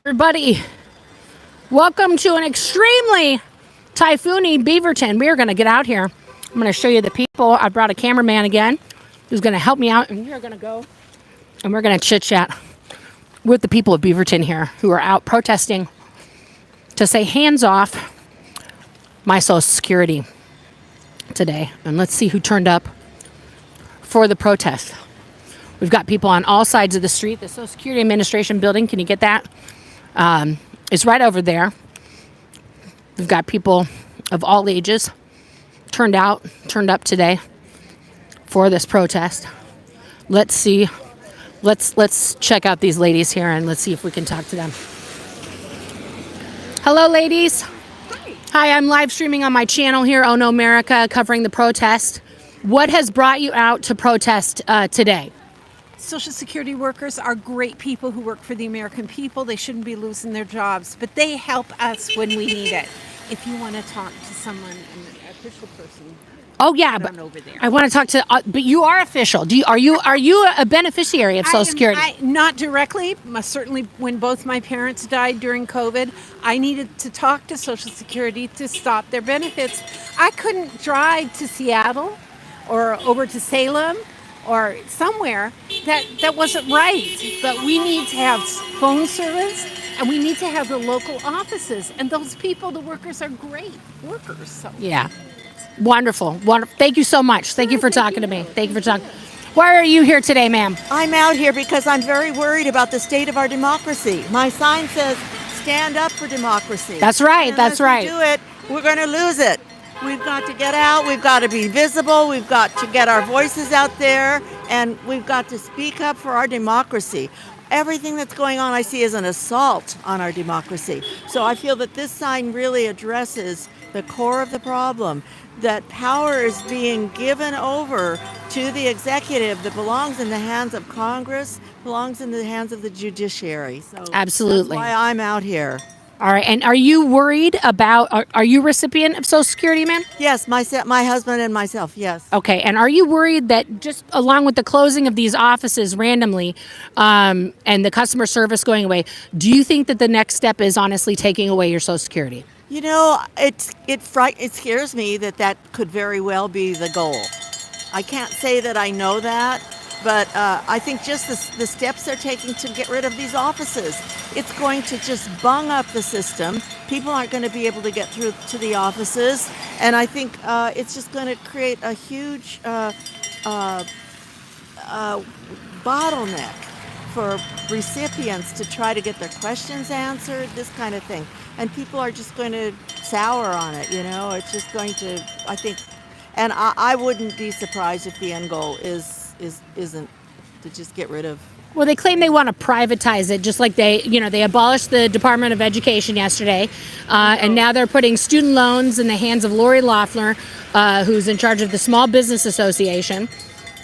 Everybody, welcome to an extremely typhoony Beaverton. We are going to get out here. I'm going to show you the people. I brought a cameraman again who's going to help me out, and we are going to go and we're going to chit chat with the people of Beaverton here who are out protesting to say hands off my Social Security today. And let's see who turned up for the protest. We've got people on all sides of the street. The Social Security Administration building, can you get that? Is right over there. We've got people of all ages turned up today for this protest. Let's see. Let's check out these ladies here and let's see if we can talk to them. Hello, ladies. Hi, I'm live streaming on my channel here, Oh No America, covering the protest. What has brought you out to protest today? Social Security workers are great people who work for the American people. They shouldn't be losing their jobs, but they help us when we need it. If you want to talk to someone, an official person. Oh yeah, but over there. I want to talk to. But you are official. Are you a beneficiary of Social Security? Not directly. Certainly, when both my parents died during COVID, I needed to talk to Social Security to stop their benefits. I couldn't drive to Seattle or over to Salem or somewhere that wasn't right. But we need to have phone service, and we need to have the local offices. And those people, the workers, are great workers. So. Yeah. Wonderful. Thank you so much. Thank you for talking to me. Thank you for talking. Why are you here today, ma'am? I'm out here because I'm very worried about the state of our democracy. My sign says, stand up for democracy. That's right. And that's right. If we do it, we're going to lose it. We've got to get out. We've got to be visible. We've got to get our voices out there. And we've got to speak up for our democracy. Everything that's going on I see is an assault on our democracy. So I feel that this sign really addresses the core of the problem, that power is being given over to the executive that belongs in the hands of Congress, belongs in the hands of the judiciary. So absolutely. That's why I'm out here. All right. And are you worried about, are you a recipient of Social Security, ma'am? Yes, my husband and myself, yes. Okay. And are you worried that just along with the closing of these offices randomly and the customer service going away, do you think that the next step is honestly taking away your Social Security? You know, it scares me that could very well be the goal. I can't say that I know that, but I think just the steps they're taking to get rid of these offices, it's going to just bung up the system. People aren't going to be able to get through to the offices, and I think it's just going to create a huge bottleneck for recipients to try to get their questions answered, this kind of thing. And people are just going to sour on it, you know. It's just going to, I think, and I wouldn't be surprised if the end goal isn't to just get rid of. Well, they claim they want to privatize it, just like they abolished the Department of Education yesterday, and now they're putting student loans in the hands of Lori Loeffler, who's in charge of the Small Business Association,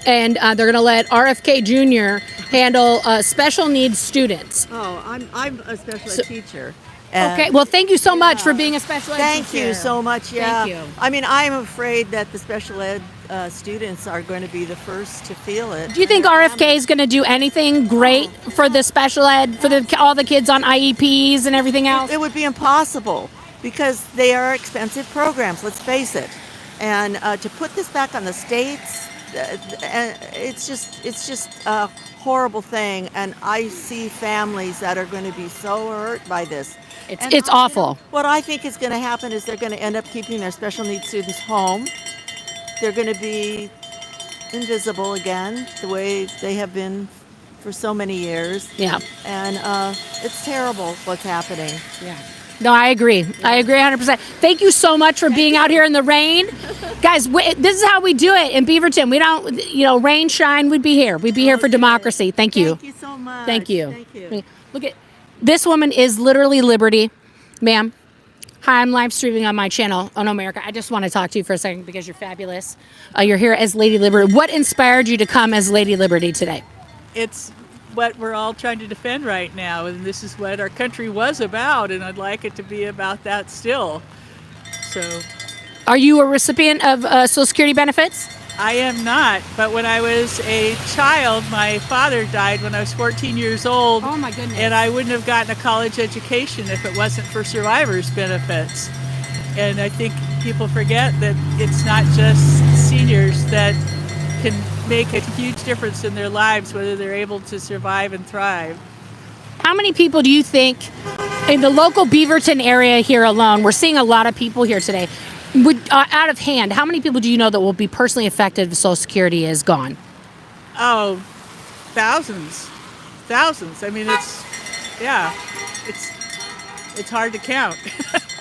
and they're going to let RFK Jr. handle special needs students. Oh, I'm a special ed teacher. Okay, well, thank you so much for being a special ed Thank teacher. you so much, yeah. Thank you. I mean, I'm afraid that the special ed students are going to be the first to feel it. Do you think RFK is going to do anything great for the special ed, for all the kids on IEPs and everything else? It would be impossible because they are expensive programs, let's face it. And to put this back on the states, it's just a horrible thing. And I see families that are going to be so hurt by this. It's awful. What I think is going to happen is they're going to end up keeping their special needs students home. They're going to be invisible again, the way they have been for so many years. Yeah. And it's terrible what's happening. Yeah. No, I agree. I agree 100%. Thank you so much for being out here in the rain. Guys, this is how we do it in Beaverton. We don't, rain, shine, we'd be here. We'd be here for democracy. Thank you. Thank you so much. Thank you. Thank you. Look at, this woman is literally Liberty. Ma'am, hi, I'm live streaming on my channel, Oh No America. I just want to talk to you for a second because you're fabulous. You're here as Lady Liberty. What inspired you to come as Lady Liberty today? It's what we're all trying to defend right now, and this is what our country was about, and I'd like it to be about that still. So, are you a recipient of Social Security benefits? I am not, but when I was a child, my father died when I was 14 years old. Oh, my goodness. And I wouldn't have gotten a college education if it wasn't for survivors' benefits. And I think people forget that it's not just seniors that can make a huge difference in their lives, whether they're able to survive and thrive. How many people do you think in the local Beaverton area here alone, we're seeing a lot of people here today, out of hand, how many people do you know that will be personally affected if Social Security is gone? Oh, thousands. I mean, it's hard to count.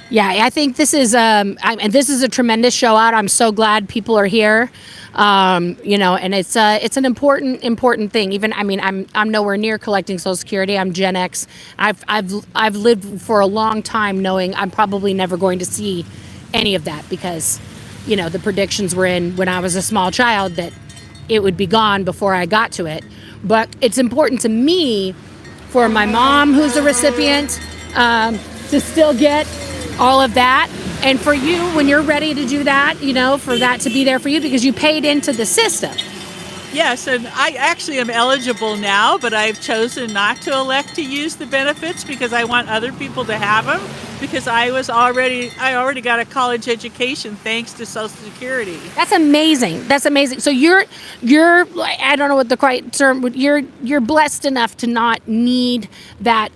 Yeah, I think this is and this is a tremendous show out. I'm so glad people are here. And it's an important thing. Even I'm nowhere near collecting Social Security. I'm Gen X. I've lived for a long time knowing I'm probably never going to see any of that because, the predictions were in when I was a small child that it would be gone before I got to it. But it's important to me, for my mom who's a recipient, to still get all of that. And for you, when you're ready to do that, for that to be there for you because you paid into the system. Yes, and I actually am eligible now, but I've chosen not to elect to use the benefits because I want other people to have them because I already got a college education thanks to Social Security. That's amazing. So you're I don't know what the right term, you're blessed enough to not need that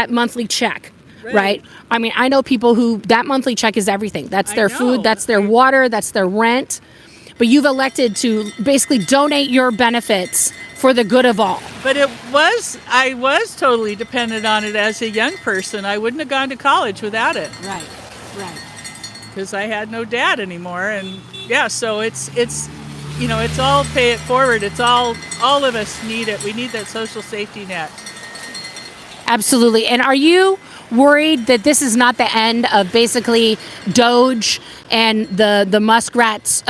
monthly check. Right. I mean, I know people who that monthly check is everything. That's their food, that's their water, that's their rent. But you've elected to basically donate your benefits for the good of all. But I was totally dependent on it as a young person. I wouldn't have gone to college without it. Right. Because I had no dad anymore. And so it's all pay it forward. It's all of us need it. We need that social safety net. Absolutely. And are you worried that this is not the end of basically Doge and the muskrats,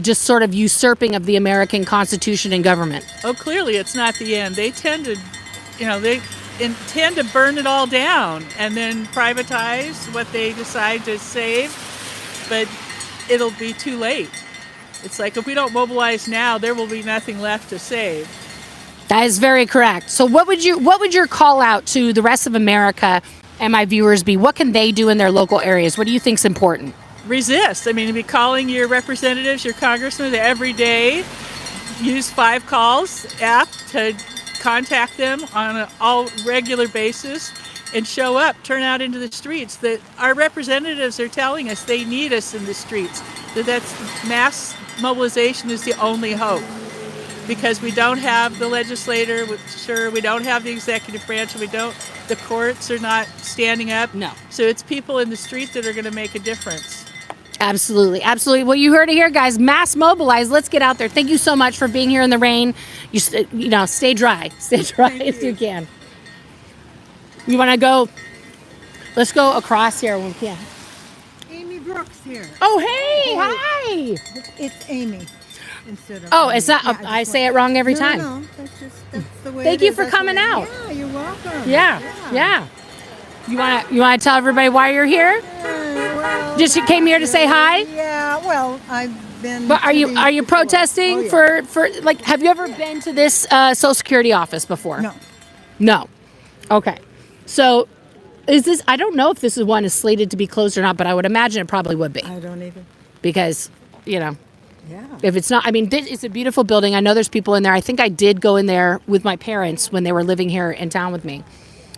just sort of usurping of the American Constitution and government? Oh, clearly it's not the end. They tend to, they intend to burn it all down and then privatize what they decide to save, but it'll be too late. It's like if we don't mobilize now, there will be nothing left to save. That is very correct. So what would your call out to the rest of America and my viewers be? What can they do in their local areas? What do you think is important? Resist. I mean, be calling your representatives, your congressmen every day. Use 5 Calls app to contact them on an all regular basis and show up, turn out into the streets. That our representatives are telling us they need us in the streets. That's mass mobilization is the only hope. Because we don't have the legislator, we don't have the executive branch, the courts are not standing up. No. So it's people in the street that are going to make a difference. Absolutely. Well, you heard it here, guys. Mass mobilize. Let's get out there. Thank you so much for being here in the rain. Stay dry. Stay dry if you can. You want to go? Let's go across here when we can. Amy Brooks here. Oh, hey. Hi. It's Amy. Instead of it's not. I say it wrong every time. No, that's the way. Thank you for coming out. Yeah, you're welcome. Yeah. You wanna tell everybody why you're here? Well, Just you came here to say hi? Yeah. Well, I've been. But are you before. protesting Oh, yeah. for have you ever been to this Social Security office before? No. Okay. So is this? I don't know if this one is slated to be closed or not, but I would imagine it probably would be. I don't either. Because Yeah. if it's not, it's a beautiful building. I know there's people in there. I think I did go in there with my parents when they were living here in town with me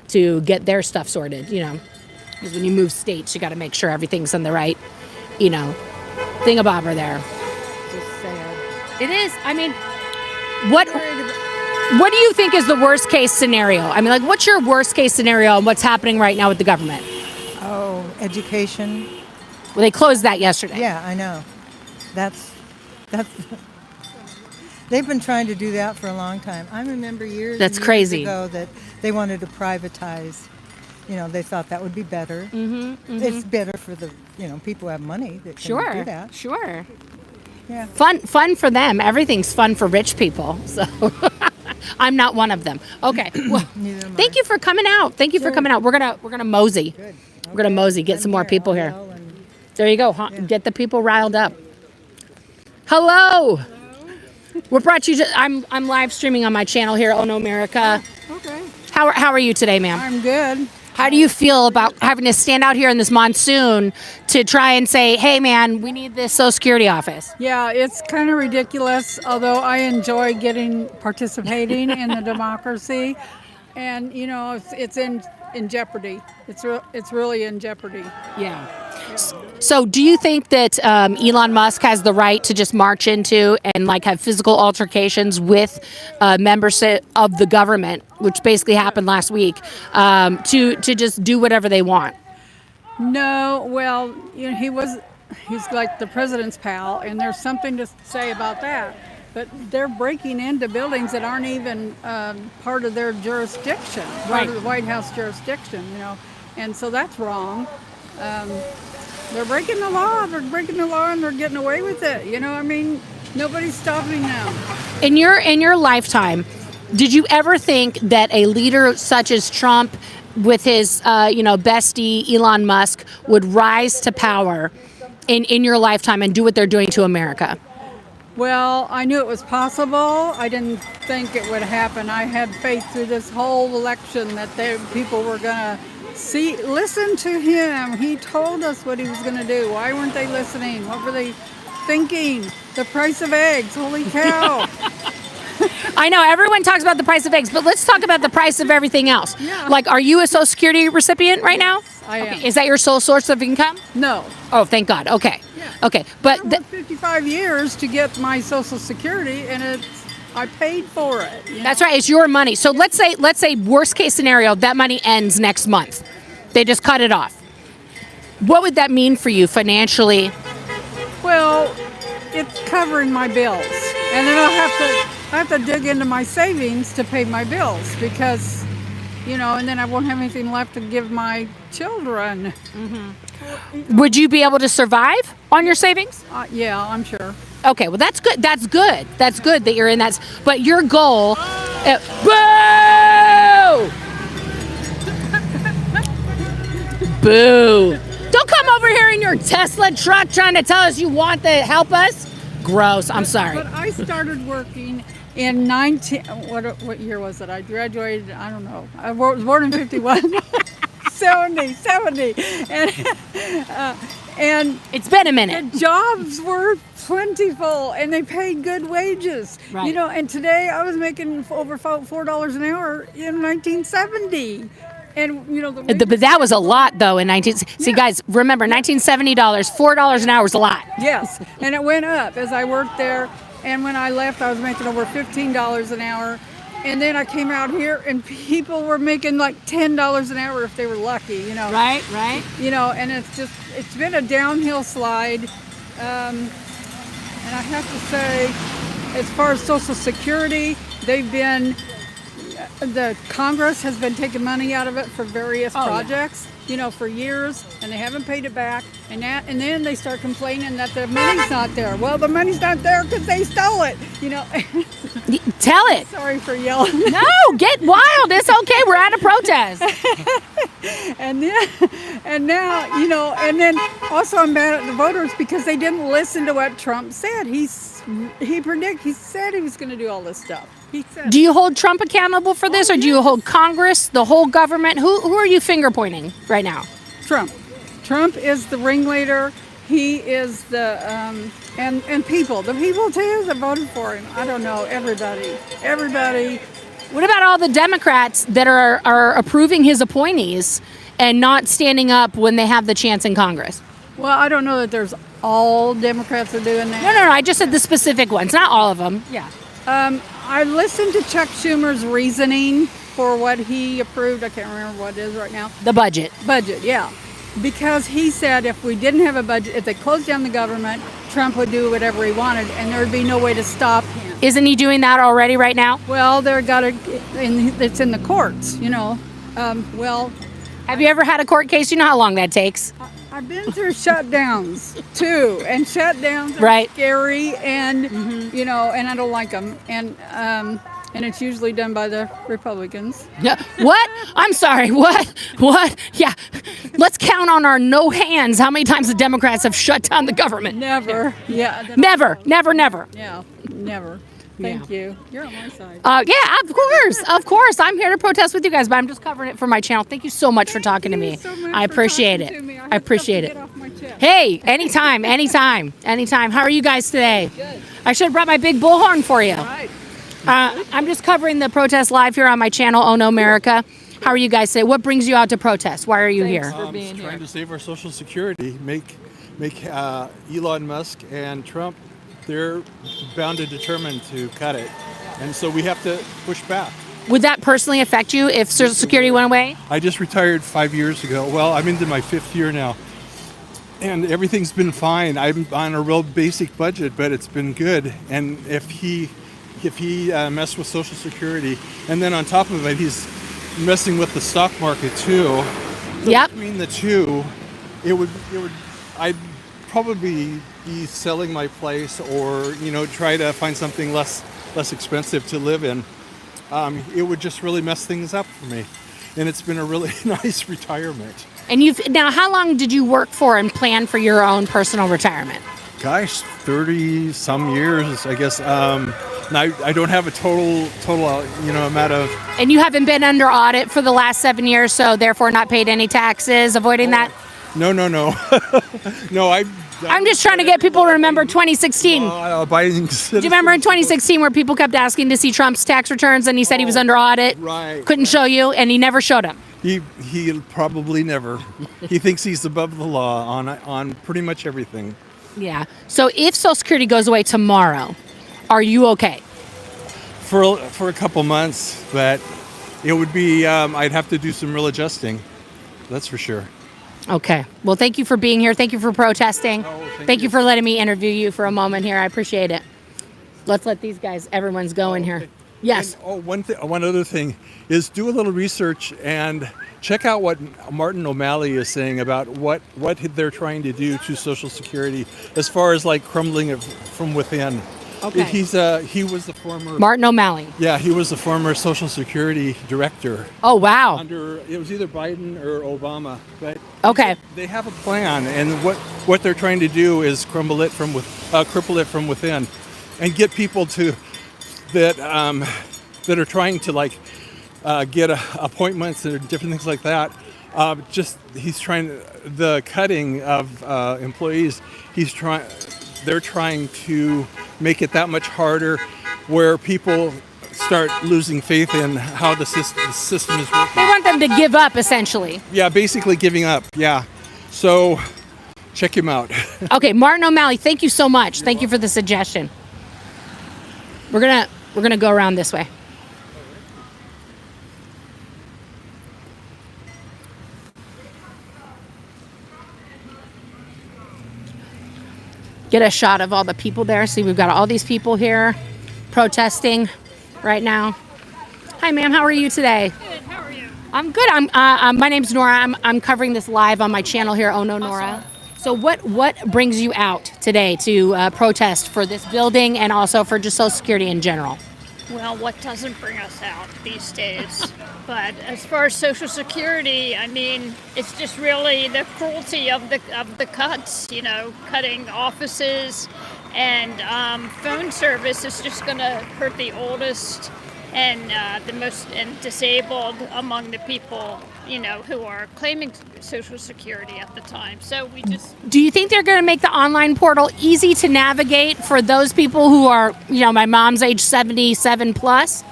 to get their stuff sorted, because when you move states, you got to make sure everything's in the right, thingamabobber there. Just sad. It is. What do you think is the worst case scenario? What's your worst case scenario and what's happening right now with the government? Oh, education. Well, they closed that yesterday. Yeah, I know. That's. They've been trying to do that for a long time. I remember years crazy. ago that they wanted to privatize. They thought that would be better. Mm-hmm. It's better for the people who have money that can do that. Sure. Yeah. Fun for them. Everything's fun for rich people. So I'm not one of them. Okay. Well, Neither am thank I. you for coming out. Thank you for coming out. We're gonna mosey. Good. We're gonna mosey. Get some more people I'll here. yell and- There you go. Get the people riled up. Hello. What brought you to? I'm live streaming on my channel here, Oh No America. Okay. How are you today, ma'am? I'm good. How do you feel about having to stand out here in this monsoon to try and say, hey, man, we need this Social Security office? Yeah, it's kind of ridiculous, although I enjoy participating in the democracy. And, you know, it's in jeopardy. It's really in jeopardy. Yeah. So do you think that Elon Musk has the right to just march into and like have physical altercations with members of the government, which basically happened last week, to just do whatever they want? No, well, you know, he's like the president's pal, and there's something to say about that. But they're breaking into buildings that aren't even part of their jurisdiction, part of the White House jurisdiction, you know, and so that's wrong. They're breaking the law. They're breaking the law, and they're getting away with it. You know, I mean, nobody's stopping them. In your lifetime, did you ever think that a leader such as Trump, with his bestie Elon Musk, would rise to power in your lifetime and do what they're doing to America? Well, I knew it was possible. I didn't think it would happen. I had faith through this whole election that people were going to listen to him. He told us what he was going to do. Why weren't they listening? What were they thinking? The price of eggs. Holy cow. I know everyone talks about the price of eggs, but let's talk about the price of everything else. Yeah. Like, are you a Social Security recipient right now? I am. Okay. Is that your sole source of income? No. Oh, thank God. Okay. Yeah. Okay. But I worked 55 years to get my Social Security, and I paid for it. You know? that's right. It's your money. So let's say worst case scenario, that money ends next month. They just cut it off. What would that mean for you financially? Well, it's covering my bills, and then I have to dig into my savings to pay my bills because, you know, and then I won't have anything left to give my children. Would you be able to survive on your savings? Yeah, I'm sure. Okay, well that's good. That's good. That's good that you're in that. But your goal, boo, boo! Don't come over here in your Tesla truck trying to tell us you want to help us. Gross. I'm sorry. But I started working in what year was it? I graduated, I don't know. I was born in 51. 70. And It's been a minute. the jobs were plentiful and they paid good wages. Right. You know, and today I was making over $4 an hour in 1970. And, you know, But that was a lot, though, in 19... See, guys, remember, $1970, $4 an hour was a lot. Yes, and it went up as I worked there. And when I left, I was making over $15 an hour. And then I came out here, and people were making like $10 an hour if they were lucky, you know. Right. You know, and it's been a downhill slide. And I have to say, as far as Social Security, the Congress has been taking money out of it for various projects, you know, for years, and they haven't paid it back. And then they start complaining that the money's not there. Well, the money's not there because they stole it, you know. Tell it. Sorry for yelling. No, get wild. It's okay. We're at a protest. And now, you know, and then also I'm mad at the voters because they didn't listen to what Trump said. He said he was going to do all this stuff. He said. Do you hold Trump accountable for this, or do you hold Congress, the whole government? Who are you finger pointing right now? Trump. Trump is the ringleader. He is the and people. The people too that voted for him. I don't know. Everybody. What about all the Democrats that are approving his appointees and not standing up when they have the chance in Congress? Well, I don't know that there's all Democrats are doing that. No. I just said the specific ones, not all of them. Yeah. I listened to Chuck Schumer's reasoning for what he approved. I can't remember what it is right now. The budget. Budget, yeah. Because he said if we didn't have a budget, if they closed down the government, Trump would do whatever he wanted, and there would be no way to stop him. Isn't he doing that already right now? Well, it's in the courts, you know. Have you ever had a court case? You know how long that takes. I've been through shutdowns too, and shutdowns are Right. scary, and you know, and I don't like them, and it's usually done by the Republicans. Yeah. What? I'm sorry. What? Yeah. Let's count on our no hands how many times the Democrats have shut down the government. Never. Yeah. Never, never, never. Yeah. Never. Thank you. You're on my side. Yeah, of course. I'm here to protest with you guys, but I'm just covering it for my channel. Thank you so much for talking to me. So much I for appreciate talking it. to me. I appreciate have it. to get off my chest. Hey, anytime, anytime, anytime. How are you guys today? Good. I should have brought my big bullhorn for you. Right. I'm just covering the protest live here on my channel, Oh No America. How are you guys today? What brings you out to protest? Why are you here? For being Trying here. to save our Social Security, make Elon Musk and Trump, they're bound and determined to cut it, and so we have to push back. Would that personally affect you if Social Security went away? I just retired 5 years ago. Well, I'm into my 5th year now, and everything's been fine. I'm on a real basic budget, but it's been good. And if he messed with Social Security, and then on top of it, he's messing with the stock market too. So Yep. between the two, I'd probably be selling my place, or try to find something less expensive to live in. It would just really mess things up for me, and it's been a really nice retirement. And now, how long did you work for and plan for your own personal retirement? Gosh, 30 some years, I guess. I don't have a total amount of. And you haven't been under audit for the last 7 years, so therefore not paid any taxes, avoiding that? No. No, I'm just trying to get people to remember 2016. abiding citizen. Do you remember in 2016 where people kept asking to see Trump's tax returns and he said he was under audit? Right. Couldn't show you, and he never showed them. He probably never. He thinks he's above the law on pretty much everything. Yeah. So if Social Security goes away tomorrow, are you okay? For a couple months, but it would be. I'd have to do some real adjusting. That's for sure. Okay. Well, thank you for being here. Thank you for protesting. Thank you for letting me interview you for a moment here. I appreciate it. Let's let these guys, everyone's going here. Yes. And, one other thing is do a little research and check out what Martin O'Malley is saying about what they're trying to do to Social Security as far as like crumbling it from within. Okay. He was the former Martin O'Malley. Yeah, he was the former Social Security director Oh, wow. it was either Biden or Obama, but Okay. they have a plan, and what they're trying to do is cripple it from within, and get people that are trying to get appointments and different things like that. He's trying the cutting of employees. They're trying to make it that much harder, where people start losing faith in how the system is working. They want them to give up, essentially. Yeah, basically giving up. Yeah. So check him out. Okay, Martin O'Malley, thank you so much. Thank you for the suggestion. We're gonna go around this way. Get a shot of all the people there. See, we've got all these people here protesting right now. Hi, ma'am. How are you today? Good. How are you? I'm good. My name's Nora. I'm covering this live on my channel here. Oh no, Nora. So what brings you out today to protest for this building and also for just Social Security in general? Well, what doesn't bring us out these days? But as far as Social Security, I mean, it's just really the cruelty of the cuts. Cutting offices and phone service is just going to hurt the oldest and the most disabled among the people, who are claiming Social Security at the time. So we just. Do you think they're going to make the online portal easy to navigate for those people who are, my mom's age 77 plus?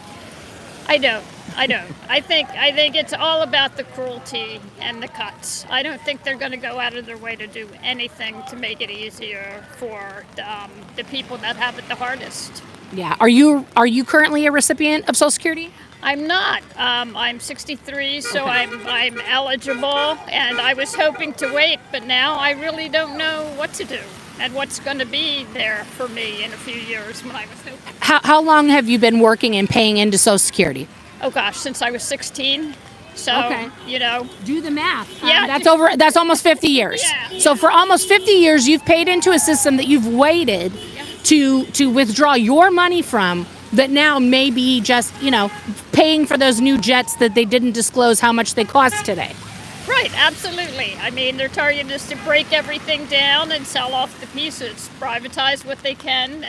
I don't. I think it's all about the cruelty and the cuts. I don't think they're going to go out of their way to do anything to make it easier for the people that have it the hardest. Yeah. Are you currently a recipient of Social Security? I'm not. I'm 63, so I'm eligible, and I was hoping to wait, but now I really don't know what to do and what's going to be there for me in a few years when I was hoping. How long have you been working and paying into Social Security? Oh gosh, since I was 16. So, Okay. Do the math. Yeah. That's almost 50 years. Yeah. So for almost 50 years, you've paid into a system that you've waited to withdraw your money from, that now may be just, paying for those new jets that they didn't disclose how much they cost today. Right, absolutely. I mean, their target is to break everything down and sell off the pieces, privatize what they can.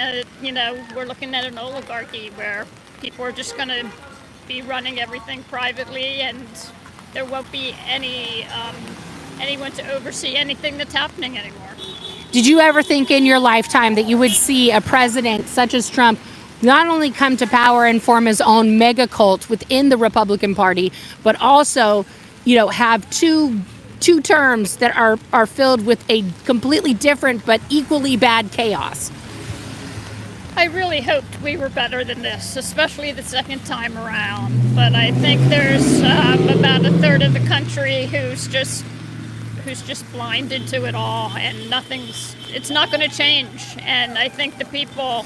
We're looking at an oligarchy where people are just going to be running everything privately, and there won't be anyone to oversee anything that's happening anymore. Did you ever think in your lifetime that you would see a president such as Trump not only come to power and form his own mega cult within the Republican Party, but also, have two terms that are filled with a completely different but equally bad chaos? I really hoped we were better than this, especially the second time around. But I think there's about a third of the country who's just blinded to it all, and it's not going to change. And I think the people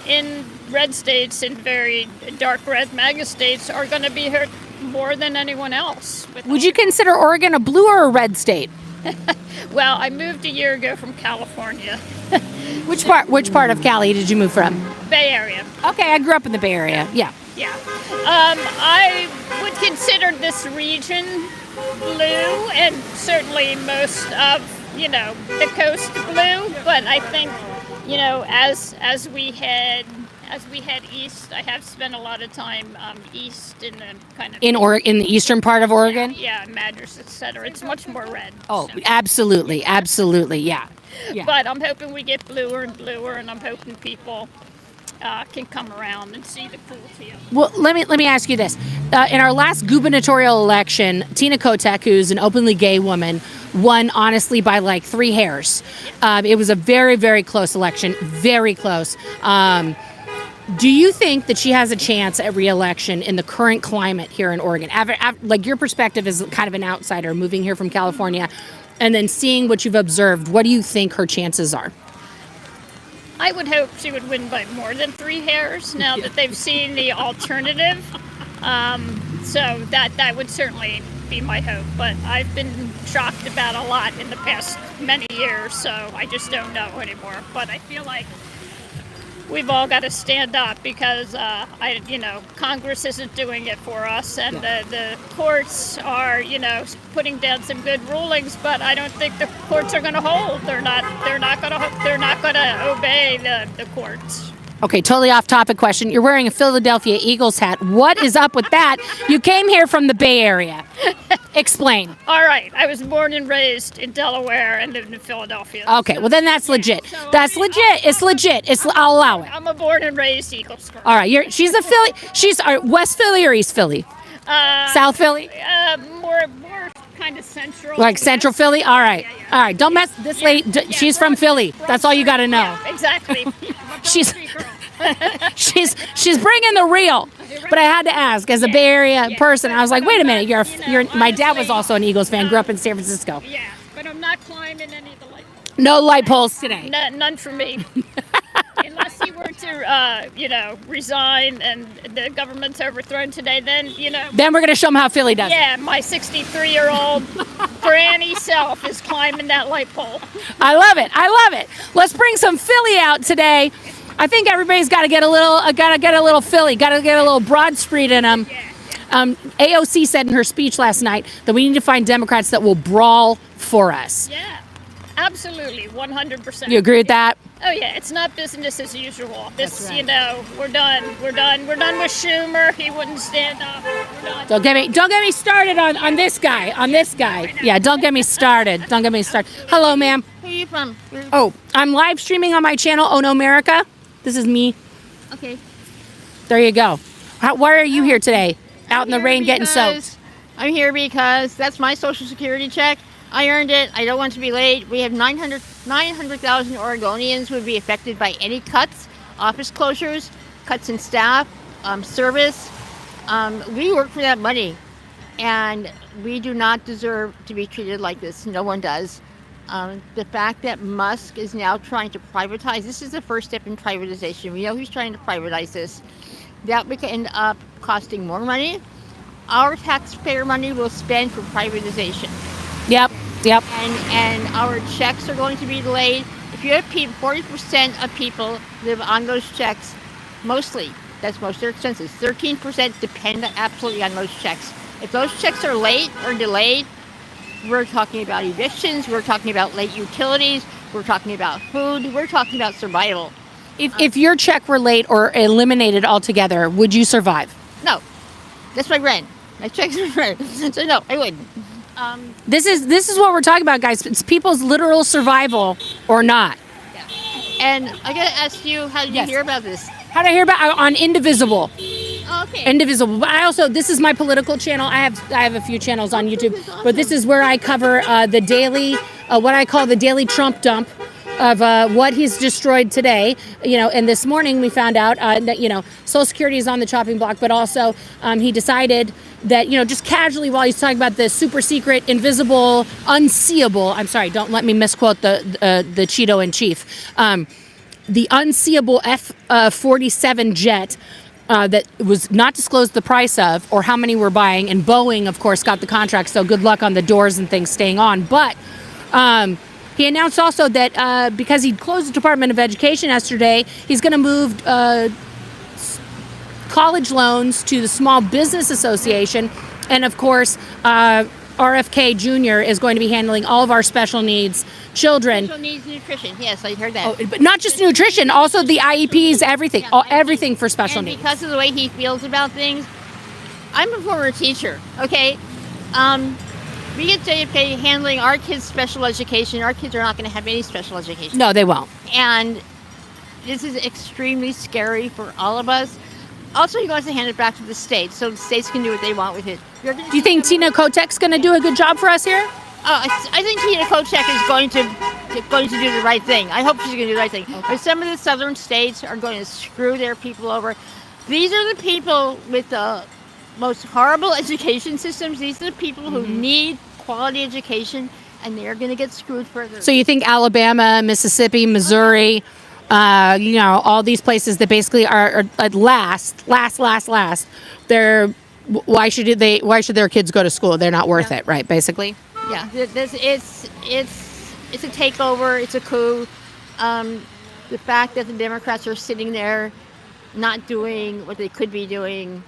in red states, in very dark red MAGA states, are going to be hurt more than anyone else. Would you consider Oregon a blue or a red state? Well, I moved a year ago from California. Which part of Cali did you move from? Bay Area. Okay, I grew up in the Bay Area. Yeah. Yeah. I would consider this region blue, and certainly most of the coast blue. But I think as we head east, I have spent a lot of time east in the kind of in the eastern part of Oregon. Yeah, Madras, etc. It's much more red. Oh, so. absolutely, yeah. But I'm hoping we get bluer and bluer, and I'm hoping people can come around and see the cruelty of it. Well, let me ask you this: in our last gubernatorial election, Tina Kotek, who's an openly gay woman, won honestly by like 3 hairs. It was a very, very close election, very close. Do you think that she has a chance at re-election in the current climate here in Oregon? Like, your perspective as kind of an outsider moving here from California, and then seeing what you've observed, what do you think her chances are? I would hope she would win by more than 3 hairs now that they've seen the alternative. So that would certainly be my hope. But I've been shocked about a lot in the past many years, so I just don't know anymore. But I feel like we've all got to stand up, because Congress isn't doing it for us, and the courts are putting down some good rulings, but I don't think the courts are going to hold. They're not going to obey the courts. Okay, totally off topic question. You're wearing a Philadelphia Eagles hat. What is up with that? You came here from the Bay Area. Explain. All right. I was born and raised in Delaware and lived in Philadelphia. Okay, well then that's legit. That's legit. It's legit. I'll allow it. I'm a born and raised Eagles girl. All right, she's a Philly. She's West Philly or East Philly? South Philly? More kind of central. Like Central Philly? All right. All right, don't mess this lady. She's from Philly. That's all you got to know. Yeah, exactly. she's bringing the real. But I had to ask, as a Bay Area person, I was like, wait a minute, my dad was also an Eagles fan, grew up in San Francisco. Yeah, but I'm not climbing any of the light poles. No light poles today. None for me. Unless he were to, resign and the government's overthrown today, then. Then we're going to show him how Philly does it. Yeah, my 63-year-old granny self is climbing that light pole. I love it. Let's bring some Philly out today. I think everybody's got to get a little Philly, got to get a little Broad Street in them. AOC said in her speech last night that we need to find Democrats that will brawl for us. Yeah, absolutely, 100%. You agree with that? Oh yeah, it's not business as usual. This, That's right. We're done with Schumer. He wouldn't stand up. We're done. Don't get me started on this guy. Yeah, don't get me started. Hello, ma'am. Where are you from? Oh, I'm live streaming on my channel, Oh No America. This is me. Okay. There you go. Why are you here today? Out in the rain getting soaked. I'm here because that's my Social Security check. I earned it. I don't want to be late. We have 900,000 Oregonians would be affected by any cuts, office closures, cuts in staff, service. We work for that money, and we do not deserve to be treated like this. No one does. The fact that Musk is now trying to privatize, this is the first step in privatization. We know he's trying to privatize this. That we could end up costing more money. Our taxpayer money will spend for privatization. Yep. And our checks are going to be delayed. If you have 40% of people live on those checks, mostly, that's most of their expenses. 13% depend absolutely on those checks. If those checks are late or delayed, We're talking about evictions. We're talking about late utilities. We're talking about food. We're talking about survival. If your check were late or eliminated altogether, would you survive? No, that's my rent. My check's my rent. So no, I wouldn't. This is what we're talking about, guys. It's people's literal survival or not. And I gotta ask you, how did you Yes. hear about this? How did I hear about on Indivisible? Oh, okay. Indivisible. But I also, this is my political channel. I have a few channels on YouTube, but this is where I cover the daily, what I call the daily Trump dump of what he's destroyed today. And this morning we found out that Social Security is on the chopping block, but also he decided that just casually while he's talking about the super secret, invisible, unseeable. I'm sorry, don't let me misquote the Cheeto in chief. The unseeable F-47 jet that was not disclosed the price of or how many we're buying. And Boeing, of course, got the contract. So good luck on the doors and things staying on. But he announced also that because he closed the Department of Education yesterday, he's going to move college loans to the Small Business Association. And of course, RFK Jr. is going to be handling all of our special needs children. Special needs nutrition. Yes, I heard that. But not just nutrition, also the IEPs, everything, everything for special And needs. because of the way he feels about things, I'm a former teacher, okay? We get JFK handling our kids' special education. Our kids are not going to have any special education. No, they won't. And this is extremely scary for all of us. Also, he wants to hand it back to the states, so the states can do what they want with it. Do you think Tina Kotek's going to do a good job for us here? I think Tina Kotek is going to do the right thing. I hope she's going to do the right thing. Okay. But some of the southern states are going to screw their people over. These are the people with the most horrible education systems. These are the people who need quality education, and they're going to get screwed further. So you think Alabama, Mississippi, Missouri, all these places that basically are at last. They're why should their kids go to school? They're not worth it, right? Basically. Yeah, it's a takeover. It's a coup. The fact that the Democrats are sitting there, not doing what they could be doing,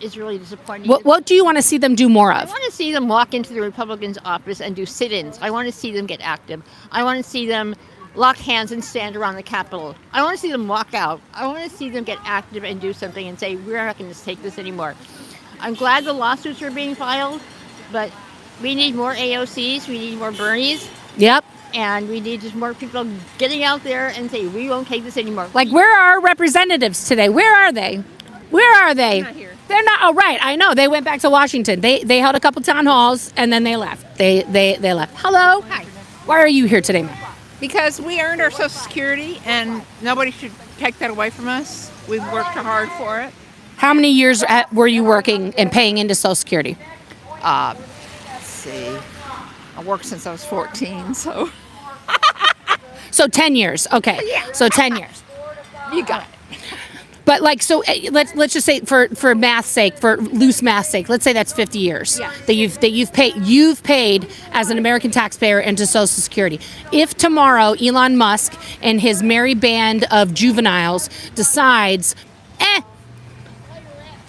is really disappointing. What do you want to see them do more I of? want to see them walk into the Republicans' office and do sit-ins. I want to see them get active. I want to see them lock hands and stand around the Capitol. I want to see them walk out. I want to see them get active and do something and say, we're not going to take this anymore. I'm glad the lawsuits are being filed, but we need more AOCs. We need more Bernies. Yep. And we need just more people getting out there and say, we won't take this anymore. Like, where are our representatives today? Where are they? Where are they? They're not here. They're not. Oh, right. I know. They went back to Washington. They held a couple town halls and then they left. They left. Hello. Hi. Why are you here today, ma'am? Because we earned our Social Security and nobody should take that away from us. We've worked hard for it. How many years were you working and paying into Social Security? Let's see. I worked since I was 14, so. So 10 years. Okay. Yeah. So 10 years. You got it. But let's just say for math's sake, for loose math's sake, let's say that's 50 years that you've paid as an American taxpayer into Social Security. If tomorrow Elon Musk and his merry band of juveniles decides,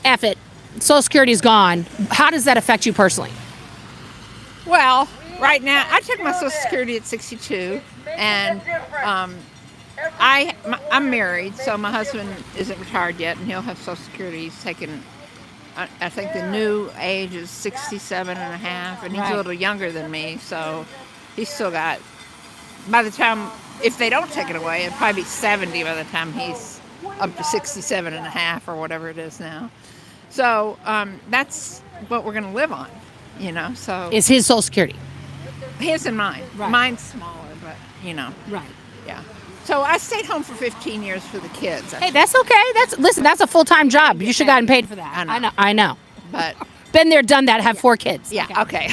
F it, Social Security is gone, how does that affect you personally? Well, right now, I took my Social Security at 62, and I'm married, so my husband isn't retired yet, and he'll have Social Security. He's taken, I think the new age is 67 and a half, and he's a little younger than me, so he's still got, by the time, if they don't take it away, it'll probably be 70 by the time he's up to 67 and a half or whatever it is now. So that's what we're going to live on, so. Is his Social Security? His and mine. Right. Mine's smaller, but, Right. yeah. So I stayed home for 15 years for the kids. Hey, that's okay. That's a full-time job. You should have gotten paid for that. I know. But Been there, done that, have 4 kids. yeah, okay.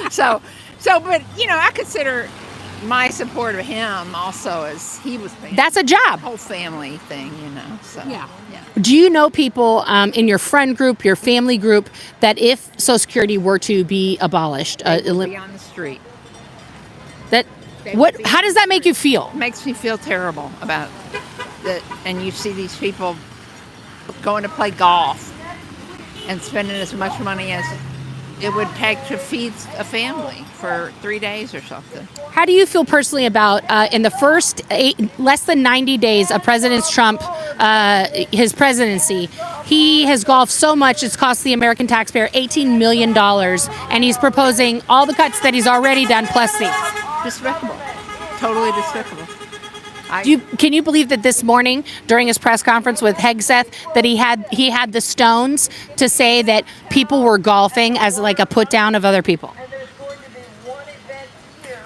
so, but I consider my support of him also as he was paying. That's a job. Whole family thing, So Yeah. Do you know people in your friend group, your family group, that if Social Security were to be abolished, They would be on the street. How does that make you feel? It makes me feel terrible about that. And you see these people going to play golf and spending as much money as it would take to feed a family for 3 days or something. How do you feel personally about in the first less than 90 days of President Trump, his presidency, he has golfed so much it's cost the American taxpayer $18 million, and he's proposing all the cuts that he's already done plus these. Despicable. Totally despicable. Can you believe that this morning during his press conference with Hegseth that he had the stones to say that people were golfing as like a put down of other people?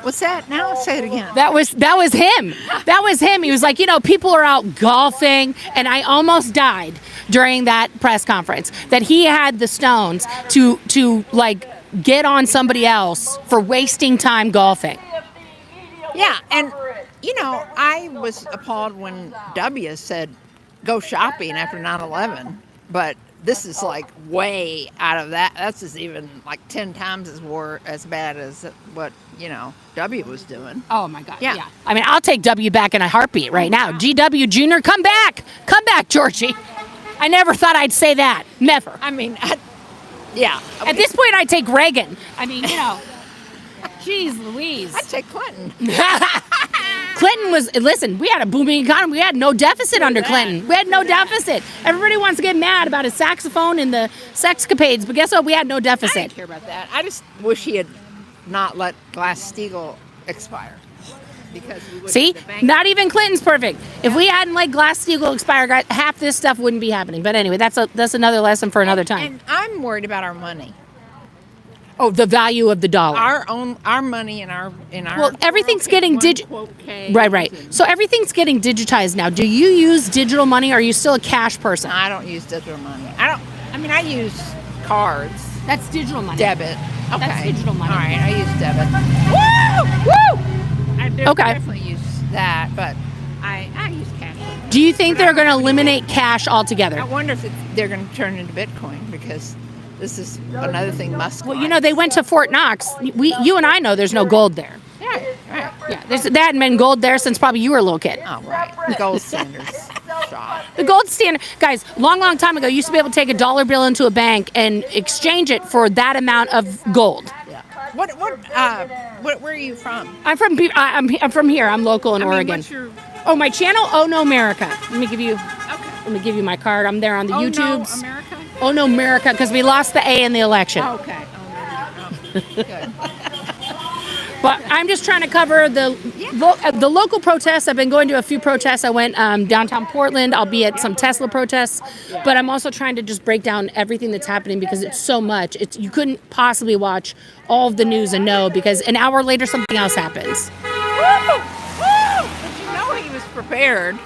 What's that? Now say it again. That was him. That was him. He was like, people are out golfing, and I almost died during that press conference. That he had the stones to like get on somebody else for wasting time golfing. Yeah, and I was appalled when W said go shopping after 9/11, but this is like way out of that. That's just even like 10 times as bad as what W was doing. Oh my God! Yeah. I mean, I'll take W back in a heartbeat right now. GW Jr., come back, Georgie. I never thought I'd say that. Never. I mean, At this point, I'd take Reagan. I mean, Jeez Louise. I'd take Clinton. Clinton listen, we had a booming economy. We had no deficit under Clinton. We had no deficit. Everybody wants to get mad about his saxophone and the sexcapades, but guess what? We had no deficit. I didn't care about that. I just wish he had not let Glass-Steagall expire. Because see, not even Clinton's perfect. If we hadn't let Glass-Steagall expire, guys, half this stuff wouldn't be happening. But anyway, that's another lesson for another time. And I'm worried about our money. Oh, the value of the dollar. Our money in our well, everything's getting right. So everything's getting digitized now. Do you use digital money, or are you still a cash person? I don't use digital money. I use cards. That's digital money. Debit. Okay. That's digital money. All right, I use debit. Woo! I definitely use that, but I use cash. Do you think they're going to eliminate cash altogether? I wonder if they're going to turn into Bitcoin, because this is another thing Musk. Well, they went to Fort Knox. You and I know there's no gold there. Right. Yeah, there hadn't been gold there since probably you were a little kid. Oh, right. The gold standard's shot. The gold standard, guys, long time ago, you used to be able to take a dollar bill into a bank and exchange it for that amount of gold. Yeah. Where are you from? I'm from here. I'm local in Oregon. What's your... Oh, my channel, Oh No America. Let me give you my card. I'm there on the YouTubes. Oh No America? Oh No America, because we lost the A in the election. Oh, okay. Good. But I'm just trying to cover the local protests. I've been going to a few protests. I went downtown Portland. I'll be at some Tesla protests. But I'm also trying to just break down everything that's happening, because it's so much. You couldn't possibly watch all of the news and know, because an hour later something else happens. But he was prepared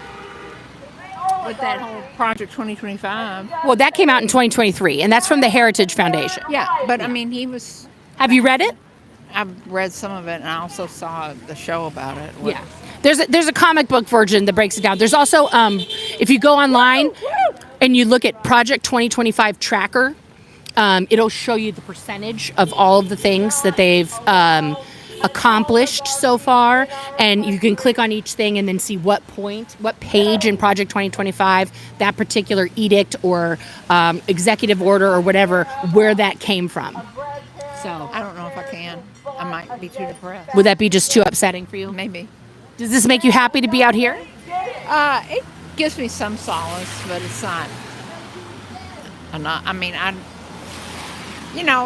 with that whole Project 2025. Well, that came out in 2023, and that's from the Heritage Foundation. Yeah, but I mean, he was... Have you read it? I've read some of it, and I also saw the show about it. Yeah. There's a comic book version that breaks it down. There's also, if you go online and you look at Project 2025 Tracker, it'll show you the percentage of all of the things that they've accomplished so far, and you can click on each thing and then see what page in Project 2025 that particular edict or executive order or whatever, where that came from. So I don't know if I can. I might be too depressed. Would that be just too upsetting for you? Maybe. Does this make you happy to be out here? It gives me some solace, but it's not. I mean,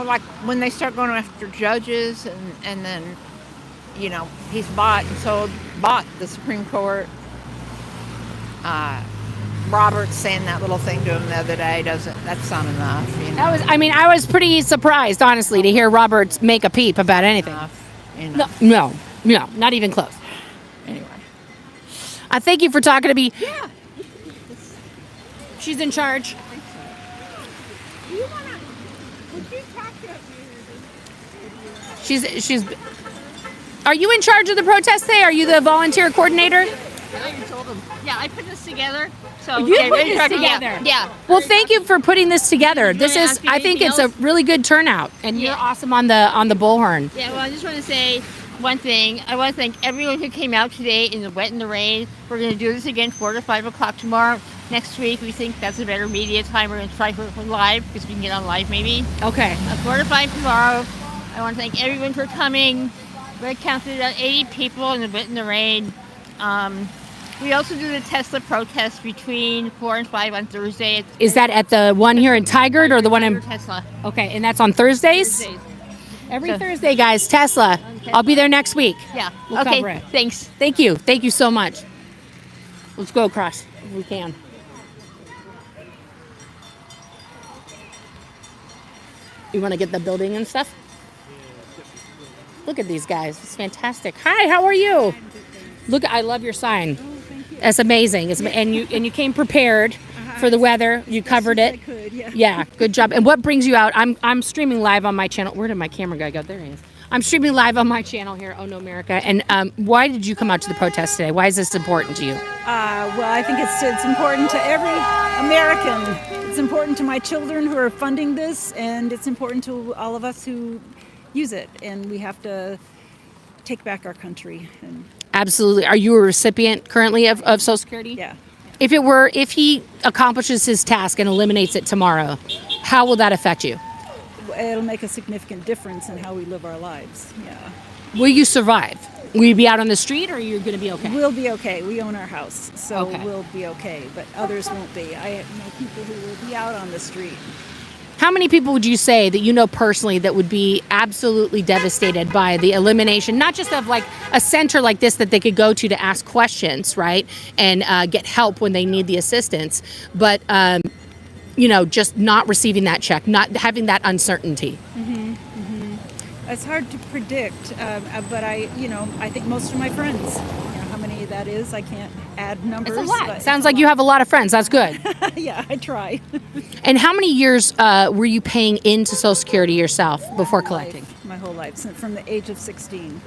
like when they start going after judges, and then, he's bought the Supreme Court. Robert's saying that little thing to him the other day. That's not enough. I was pretty surprised, honestly, to hear Roberts make a peep about anything. No, not even close. Anyway, I thank you for talking to me. Yeah. She's in charge. I think so. Would you talk to She's. Are you in charge of the protest today? Are you the volunteer coordinator? I told him. Yeah, I put this together. So You put this together. Yeah. Well, thank you for putting this together. Can I ask you I think anything it's a else? really good turnout, and you're awesome on the bullhorn. Yeah, well, I just want to say one thing. I want to thank everyone who came out today in the wet and the rain. We're going to do this again 4 to 5 o'clock tomorrow. Next week, we think that's a better media time. We're going to try for live because we can get on live maybe. Okay. 4 to 5 tomorrow. I want to thank everyone for coming. We counted about 80 people in the rain. We also do the Tesla protest between 4 and 5 on Thursday. Is that at the one here in Tigard or the one in Tesla? Okay, and that's on Thursdays? Every Thursday, guys, Tesla. I'll be there next week. Yeah. We'll okay. cover it. Thanks. Thank you. Thank you so much. Let's go across if we can. You want to get the building and stuff? Look at these guys. It's fantastic. Hi, how are you? Look, I love your sign. That's amazing. And you came prepared for the weather. You covered it. I could, yeah. Yeah, good job. And what brings you out? I'm streaming live on my channel. Where did my camera guy go? There he is. I'm streaming live on my channel here, Oh No America. And why did you come out to the protest today? Why is this important to you? Well, I think it's important to every American. It's important to my children who are funding this, and it's important to all of us who use it. And we have to take back our country. And Absolutely. Are you a recipient currently of Social Security? yeah. If he accomplishes his task and eliminates it tomorrow, how will that affect you? It'll make a significant difference in how we live our lives. Yeah. Will you survive? Will you be out on the street, or are you going to be okay? We'll be okay. We own our house, so Okay. we'll be okay. But others won't be. I know people who will be out on the street. How many people would you say that you know personally that would be absolutely devastated by the elimination, not just of like a center like this that they could go to ask questions, right, and get help when they need the assistance, but just not receiving that check, not having that uncertainty? It's hard to predict, but I think most of my friends. How many that is, I can't add numbers. It's a lot. But Sounds like you have a lot of friends. That's good. yeah, I try. And how many years were you paying into Social Security yourself before collecting? My whole life, from the age of 16.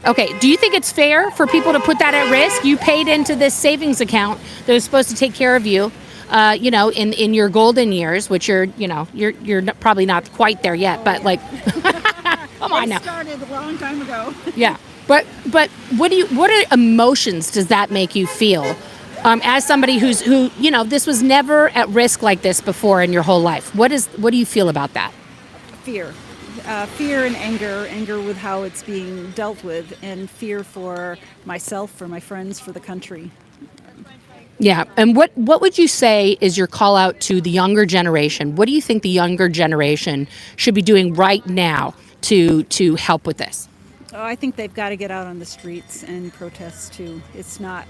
Okay, do you think it's fair for people to put that at risk? You paid into this savings account that was supposed to take care of you, in your golden years, which you're probably not quite there yet, but like, come on now. It started a long time ago. Yeah, but what emotions does that make you feel, as somebody who this was never at risk like this before in your whole life? What do you feel about that? Fear. Fear and anger with how it's being dealt with, and fear for myself, for my friends, for the country. Yeah, and what would you say is your call out to the younger generation? What do you think the younger generation should be doing right now to help with this? Oh, I think they've got to get out on the streets and protest too.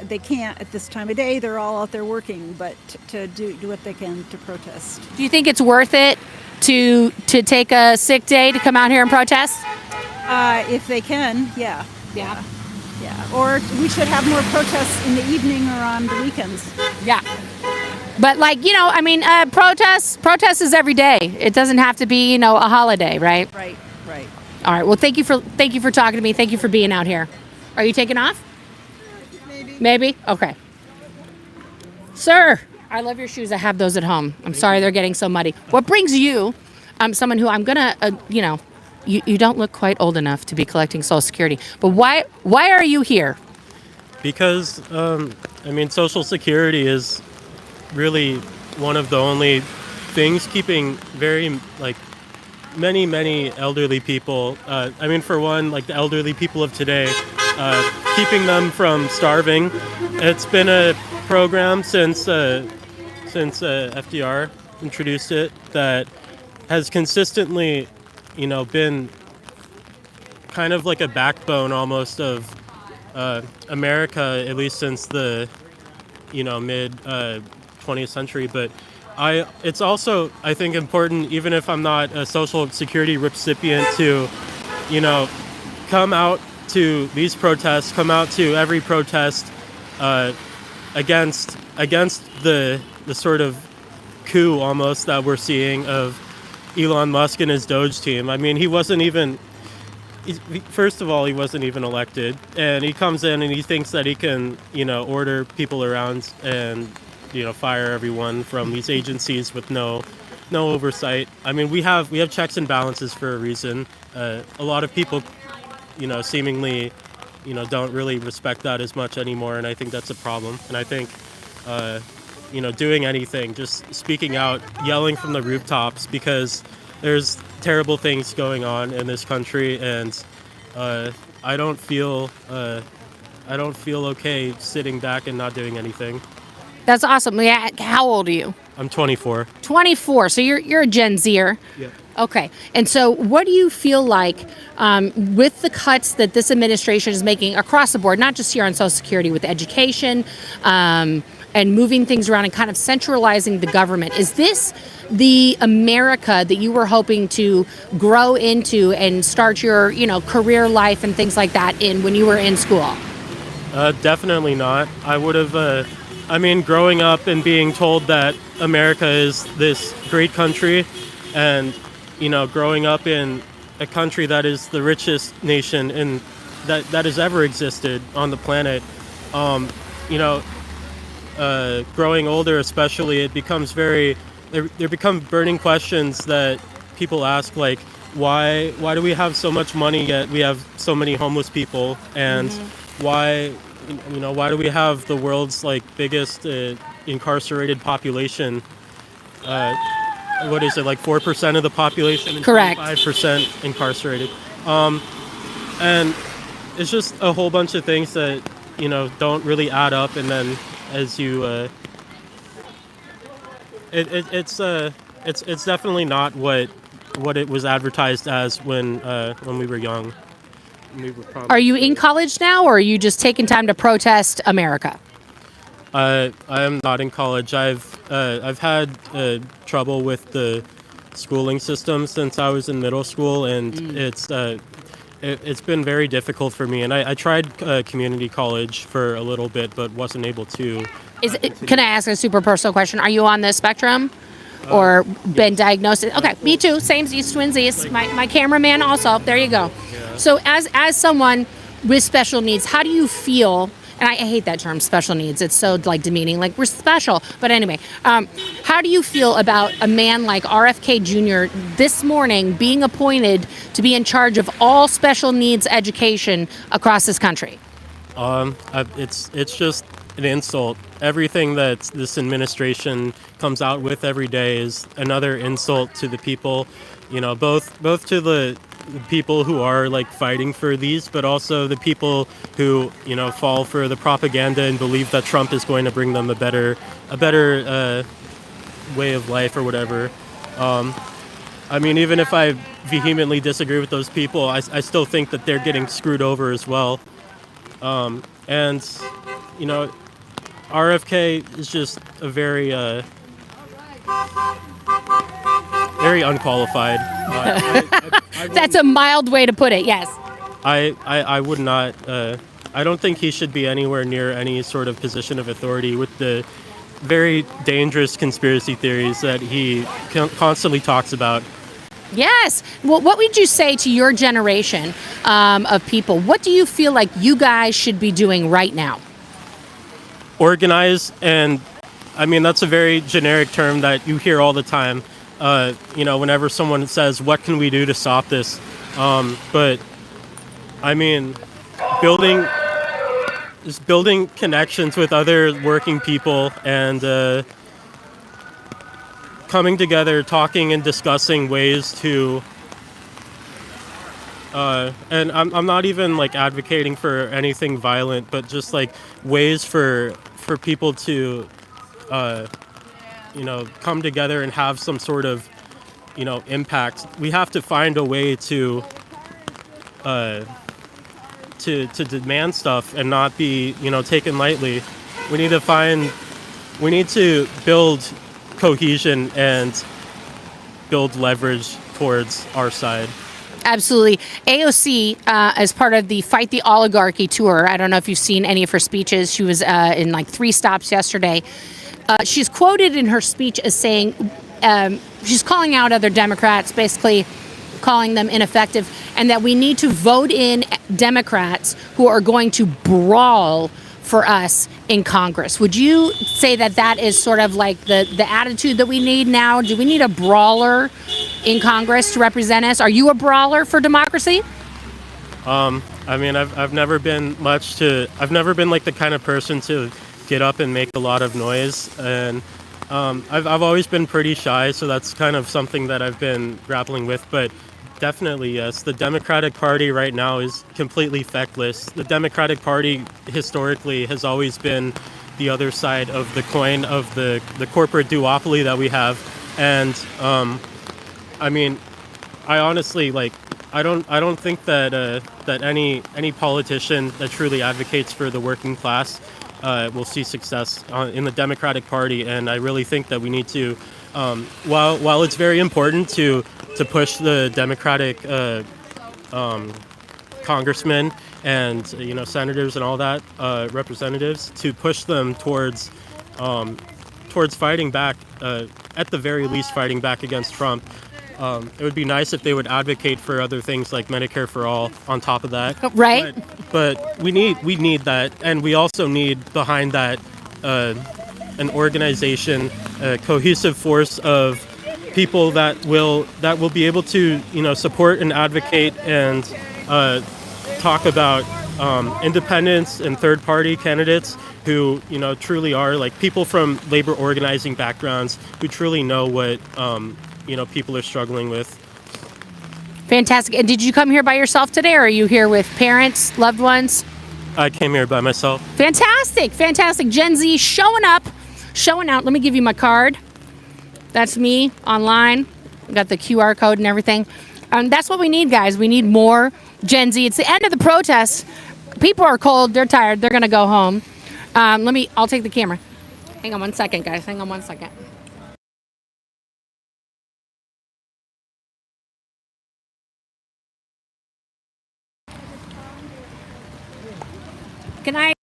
They can't at this time of day. They're all out there working, but to do what they can to protest. Do you think it's worth it to take a sick day to come out here and protest? If they can, yeah. Yeah. Or we should have more protests in the evening or on the weekends. Yeah. But protest is every day. It doesn't have to be, a holiday, right? Right. All right. Well, thank you for talking to me. Thank you for being out here. Are you taking off? Maybe? Okay. Sir, I love your shoes. I have those at home. I'm sorry they're getting so muddy. What brings you, someone who I'm going to, you don't look quite old enough to be collecting Social Security, but why are you here? Because, Social Security is really one of the only things keeping many elderly people, for one, like the elderly people of today, keeping them from starving. It's been a program since FDR introduced it that has consistently, been kind of like a backbone almost of America, at least since the, mid 20th century. But it's also, I think, important, even if I'm not a Social Security recipient, to, come out to these protests, come out to every protest against the sort of coup almost that we're seeing of Elon Musk and his Doge team. First of all, he wasn't even elected, and he comes in and he thinks that he can, order people around and, fire everyone from these agencies with no oversight. We have checks and balances for a reason. A lot of people, seemingly, don't really respect that as much anymore, and I think that's a problem. And I think, doing anything, just speaking out, yelling from the rooftops, because there's terrible things going on in this country, and I don't feel okay sitting back and not doing anything. That's awesome. Yeah, how old are you? I'm 24. 24. So you're a Gen Zer. Yeah. Okay. And so what do you feel like with the cuts that this administration is making across the board, not just here on Social Security, with education and moving things around and kind of centralizing the government? Is this the America that you were hoping to grow into and start your, career life and things like that in when you were in school? Definitely not. I would have, growing up and being told that America is this great country, and, growing up in a country that is the richest nation that has ever existed on the planet, growing older especially, it becomes there become burning questions that people ask, like, why do we have so much money yet we have so many homeless people, and why do we have the world's biggest incarcerated population? What is it, like 4% of the population? And Correct. 5% incarcerated. And it's just a whole bunch of things that don't really add up. And then as you, it's definitely not what it was advertised as when we were young. Are you in college now, or are you just taking time to protest America? I am not in college. I've had trouble with the schooling system since I was in middle school, and it's been very difficult for me. And I tried community college for a little bit, but wasn't able to. Can I ask a super personal question? Are you on the spectrum? Or been diagnosed? Okay, me too. Same, twinsies. My cameraman also. There you go. Yeah. So as someone with special needs, how do you feel? And I hate that term, special needs. It's so demeaning. Like, we're special. But anyway, how do you feel about a man like RFK Jr. this morning being appointed to be in charge of all special needs education across this country? It's just an insult. Everything that this administration comes out with every day is another insult to the people, both to the people who are fighting for these, but also the people who fall for the propaganda and believe that Trump is going to bring them a better way of life or whatever. Even if I vehemently disagree with those people, I still think that they're getting screwed over as well. RFK is just a very unqualified. That's a mild way to put it, yes. I would not. I don't think he should be anywhere near any sort of position of authority with the very dangerous conspiracy theories that he constantly talks about. Yes. Well, what would you say to your generation of people? What do you feel like you guys should be doing right now? Organize, and that's a very generic term that you hear all the time. Whenever someone says, "What can we do to stop this?" But building connections with other working people and coming together, talking and discussing ways to. And I'm not even advocating for anything violent, but just ways for people to come together and have some sort of impact. We have to find a way to demand stuff and not be taken lightly. We need to build cohesion and build leverage towards our side. Absolutely. AOC, as part of the Fight the Oligarchy tour, I don't know if you've seen any of her speeches. She was in 3 stops yesterday. She's quoted in her speech as saying, she's calling out other Democrats, basically calling them ineffective, and that we need to vote in Democrats who are going to brawl for us in Congress. Would you say that is sort of the attitude that we need now? Do we need a brawler in Congress to represent us? Are you a brawler for democracy? I've never been the kind of person to get up and make a lot of noise. And I've always been pretty shy, so that's kind of something that I've been grappling with. But definitely, yes, the Democratic Party right now is completely feckless. The Democratic Party historically has always been the other side of the coin of the corporate duopoly that we have. And I mean, I honestly I don't think that that any politician that truly advocates for the working class will see success in the Democratic Party. And I really think that we need to, while it's very important to push the Democratic congressmen and senators and all that representatives, to push them towards fighting back, at the very least fighting back against Trump. It would be nice if they would advocate for other things like Medicare for all on top of that. Right. But we need that, and we also need behind that an organization, a cohesive force of people that will be able to support and advocate and talk about independents and third-party candidates who truly are like people from labor organizing backgrounds who truly know what people are struggling with. Fantastic. And did you come here by yourself today, or are you here with parents, loved ones? I came here by myself. Fantastic. Gen Z showing up, showing out. Let me give you my card. That's me online. Got the QR code and everything. That's what we need, guys. We need more Gen Z. It's the end of the protest. People are cold. They're tired. They're going to go home. I'll take the camera. Hang on 1 second, guys. Hang on 1 second. Can I?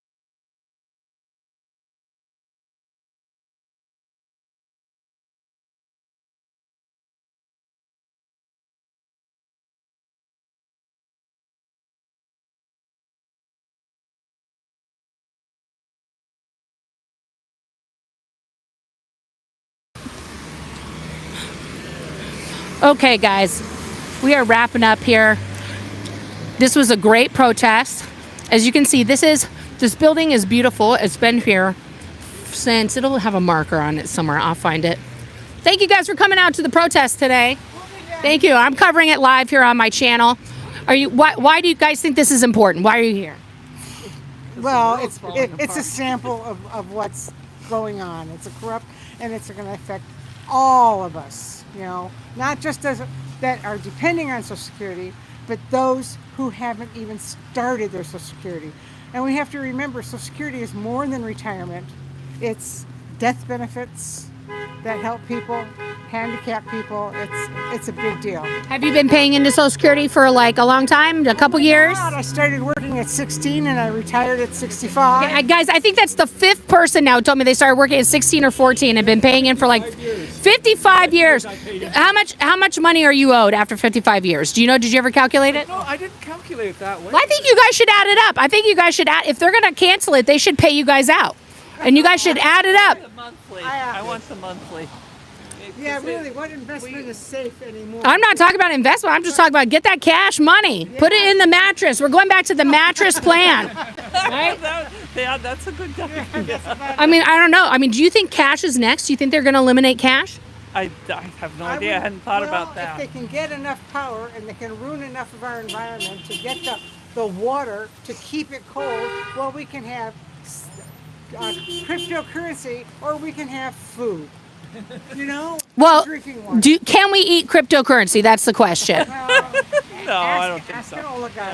Okay, guys, we are wrapping up here. This was a great protest. As you can see, this building is beautiful. It's been here since, it'll have a marker on it somewhere. I'll find it. Thank you guys for coming out to the protest today. Thank you. I'm covering it live here on my channel. Why do you guys think this is important? Why are you here? Well, it's a sample of what's going on. It's a corrupt, and it's going to affect all of us, not just those that are depending on Social Security, but those who haven't even started their Social Security. And we have to remember, Social Security is more than retirement. It's death benefits that help people, handicapped people. It's a big deal. Have you been paying into Social Security for a long time, a couple years? I started working at 16 and I retired at 65. Yeah, guys, I think that's the fifth person now who told me they started working at 16 or 14 and been paying in for 55 years. How much money are you owed after 55 years? Do you know? Did you ever calculate it? No, I didn't calculate it that way. Well, I think you guys should add it up. I think you guys should if they're going to cancel it, they should pay you guys out. And you guys should add it up. I want the monthly. Yeah, really, what investment is safe anymore? I'm not talking about investment. I'm just talking about get that cash money. Yeah. Put it in the mattress. We're going back to the mattress plan. Right? Yeah, that's a good guy. I mean, I don't know. I mean, do you think cash is next? Do you think they're going to eliminate cash? I have no idea. I hadn't thought about that. If they can get enough power and they can ruin enough of our environment to get the water to keep it cold, well, we can have cryptocurrency or we can have food. Well, can we eat cryptocurrency? That's the question. No, I don't think so.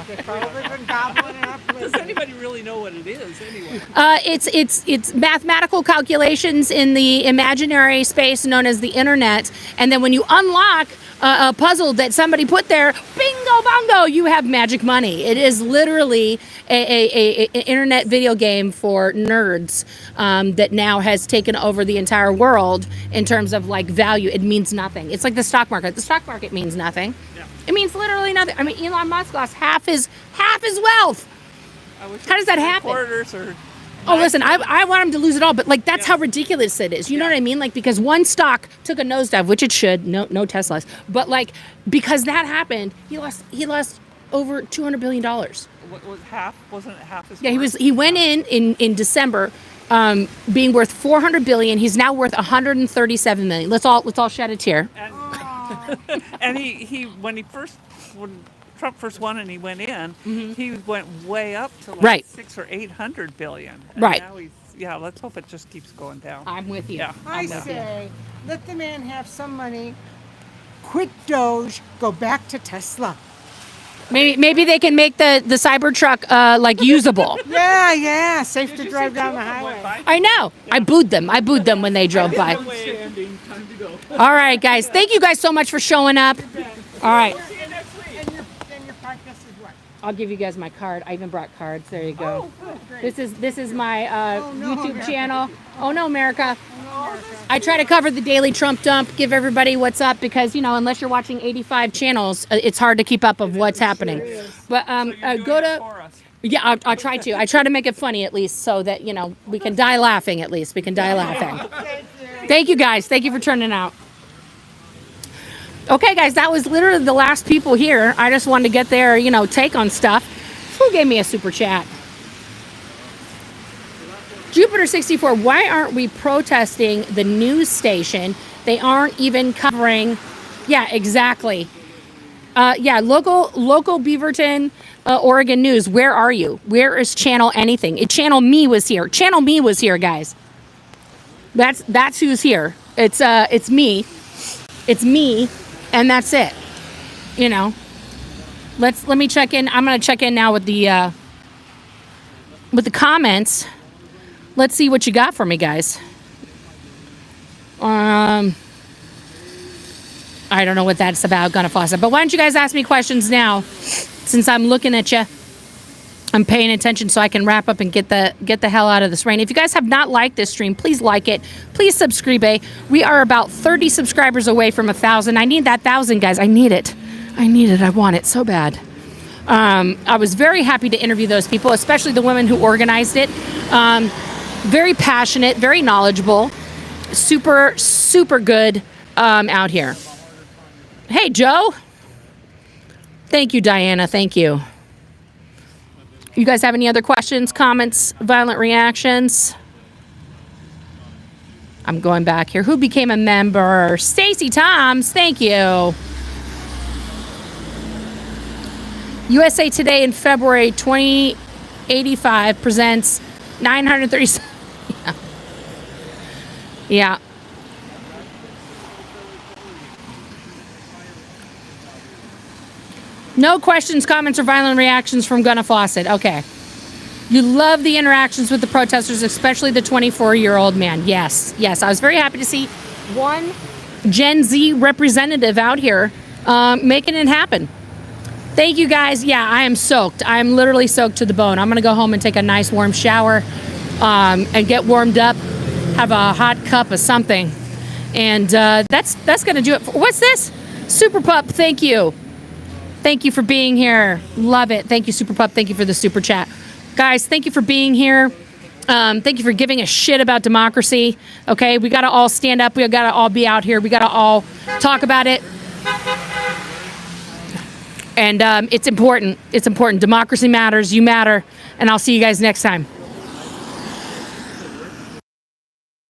They've probably been gobbling it up. Does anybody really know what it is anyway? It's mathematical calculations in the imaginary space known as the internet, and then when you unlock a puzzle that somebody put there, bingo bongo, you have magic money. It is literally a internet video game for nerds that now has taken over the entire world in terms of value. It means nothing. It's like the stock market. The stock market means nothing. Yeah. It means literally nothing. I mean, Elon Musk lost half his wealth. How does that happen? Listen, I want him to lose it all, but that's how ridiculous it is. You know what I mean? Because one stock took a nosedive, which it should. No Teslas, but because that happened, he lost over $200 billion. What was half? Wasn't it half as? Yeah, he went in December. being worth 400 billion. He's now worth 137 million. Let's all shed a tear. And when Trump first won and he went in, he went way up to like Right. 600 or 800 billion. And Right. Now let's hope it just keeps going down. I'm with you. Yeah. I say, let the man have some money. Quit Doge. Go back to Tesla. Maybe they can make the Cybertruck like usable. Yeah. Safe to drive down the highway. I know. I booed them when they drove by. All right, guys. Thank you guys so much for showing up. All right. And your podcast is what? I'll give you guys my card. I even brought cards. There you go. This is my YouTube channel. Oh no, America. I try to cover the daily Trump dump, give everybody what's up because, unless you're watching 85 channels, it's hard to keep up of what's happening. But go to... Yeah, I'll try to. I try to make it funny at least so that, we can die laughing at least. We can die laughing. Thank you, guys. Thank you for turning out. Okay, guys, that was literally the last people here. I just wanted to get their, take on stuff. Who gave me a super chat? Jupiter64, why aren't we protesting the news station? They aren't even covering. Yeah, exactly. Local Beaverton, Oregon News. Where are you? Where is Channel anything? Channel Me was here. Channel Me was here, guys. That's who's here. It's me. It's me, and that's it. Let me check in. I'm gonna check in now with the comments. Let's see what you got for me, guys. I don't know what that's about, Gonna Fawcett. But why don't you guys ask me questions now, since I'm looking at you. I'm paying attention so I can wrap up and get the hell out of this rain. If you guys have not liked this stream, please like it. Please subscribe. We are about 30 subscribers away from 1,000. I need that 1,000, guys. I need it. I want it so bad. I was very happy to interview those people, especially the women who organized it. Very passionate, very knowledgeable, super, super good out here. Hey, Joe. Thank you, Diana. Thank you. You guys have any other questions, comments, violent reactions? I'm going back here. Who became a member? Stacy Toms. Thank you. USA Today in February 2085 presents 937. Yeah. No questions, comments, or violent reactions from Gunna Fawcett. Okay. You love the interactions with the protesters, especially the 24-year-old man. Yes. I was very happy to see one Gen Z representative out here making it happen. Thank you, guys. Yeah, I am soaked. I am literally soaked to the bone. I'm going to go home and take a nice warm shower and get warmed up, have a hot cup of something. And that's going to do it. What's this? Super Pup, thank you. Thank you for being here. Love it. Thank you, Super Pup. Thank you for the super chat. Guys, thank you for being here. Thank you for giving a shit about democracy. Okay, we got to all stand up. We got to all be out here. We got to all talk about it. And it's important. It's important. Democracy matters. You matter. And I'll see you guys next time.